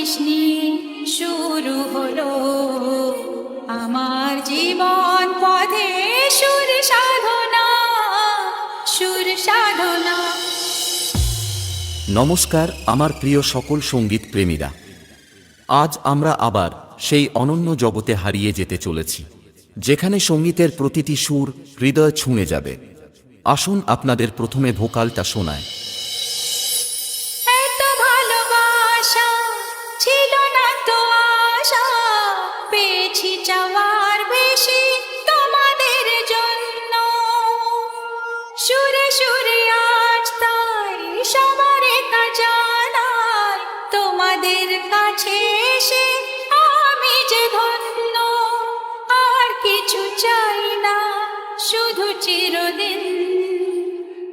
শেষনি শুরু হলো আমার জীবন পথে সুর সাধনা, সুর সাধনা। নমস্কার আমার প্রিয় সকল সঙ্গীত প্রেমীরা, আজ আমরা আবার সেই অনন্য জগতে হারিয়ে যেতে চলেছি, যেখানে সঙ্গীতের প্রতিটি সুর হৃদয় ছুঁয়ে যাবে। আসুন আপনাদের প্রথমে ভোকালটা শোনায়। এত ভালোবাসা ছিল না তো আশা, পেয়েছি চাওয়ার বেশি তোমাদের জন্য। সুরে সুরে আজ তাই সবার জানাই, তোমাদের কাছে এসে আমি যে ধন্য। আর কিছু চাই না, শুধু চিরদিন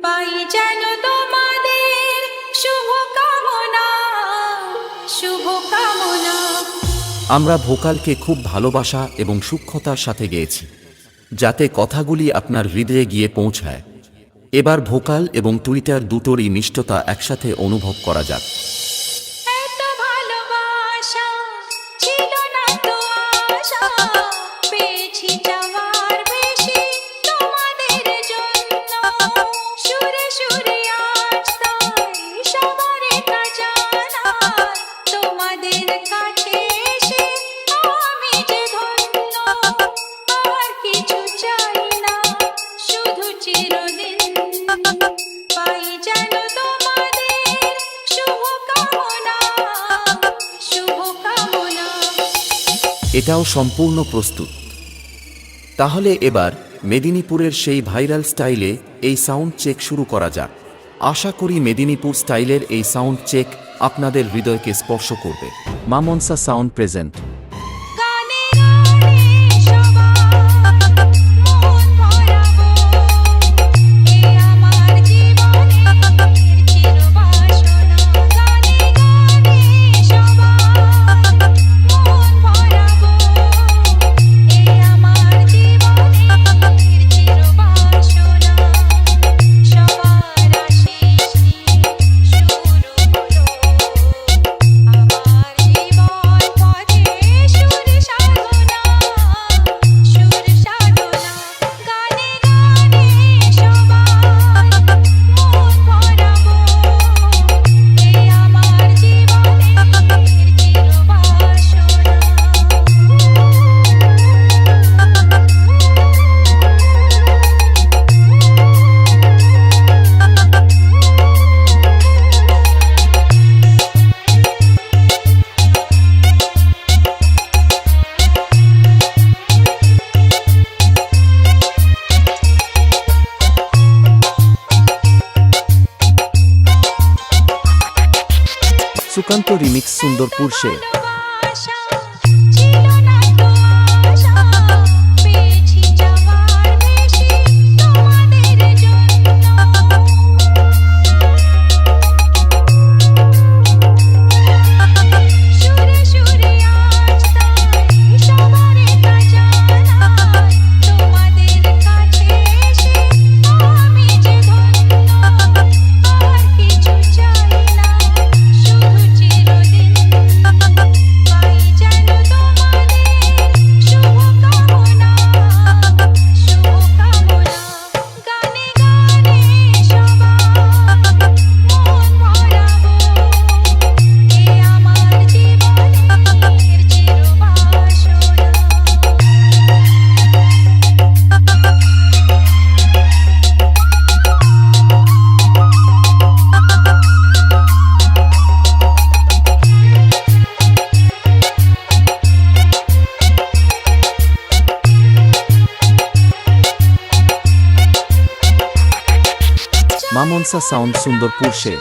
পাই যেন তোমাদের শুভ কামনা, শুভ কামনা। আমরা ভোকালকে খুব ভালোবাসা এবং সূক্ষ্মতার সাথে গেয়েছি, যাতে কথাগুলি আপনার হৃদয়ে গিয়ে পৌঁছায়। এবার ভোকাল এবং টুইটার দুটোরই মিষ্টতা একসাথে অনুভব করা যাক। এত ভালোবাসা ছিল না তো আশা, পেয়েছি চাওয়ার বেশি তোমাদের জন্য। সুরে সুরে আজ তাই সবার জানাই, তোমাদের কাছে এসে আমি যে ধন্য। আর কিছু চাই না, শুধু চিরদিন পাই যেন তোমাদের শুভ কামনা, শুভ কামনা। এটাও সম্পূর্ণ প্রস্তুত। তাহলে এবার মেদিনীপুরের সেই ভাইরাল স্টাইলে এই সাউন্ড চেক শুরু করা যাক। আশা করি মেদিনীপুর স্টাইলের এই সাউন্ড চেক আপনাদের হৃদয়কে স্পর্শ করবে। মামনসা সাউন্ড প্রেজেন্ট। গানে গানে সবার মন ভরাবো, এ আমার জীবনের চিরবাসনা। গানে গানে সবার মন ভরাবো, এ আমার জীবনের চিরবাসনা। সবার আশিস নিয়ে শুরু হলো আমার জীবন পথে সুর সাধনা, সুর সাধনা। গানে গানে সবার মন ভরাবো, এ আমার জীবনের চিরবাসনা। সুকান্ত রিমিক্স সুন্দরপুর সে। ভালোবাসা ছিল না তো আশা, পেয়েছি চাওয়ার বেশি তোমাদের জন্য। সুরে সুরে আজ তাই সবার জানাই, তোমাদের কাছে এসে আমি যে ধন্য। আর কিছু চাই না, শুধু চিরদিন পাই যেন তোমাদের শুভ কামনা, শুভ কামনা। গানে গানে সবার মন ভরাবো, এ আমার জীবনের চিরবাসনা। মামনসা সাউন্ড সুন্দরপুর সে।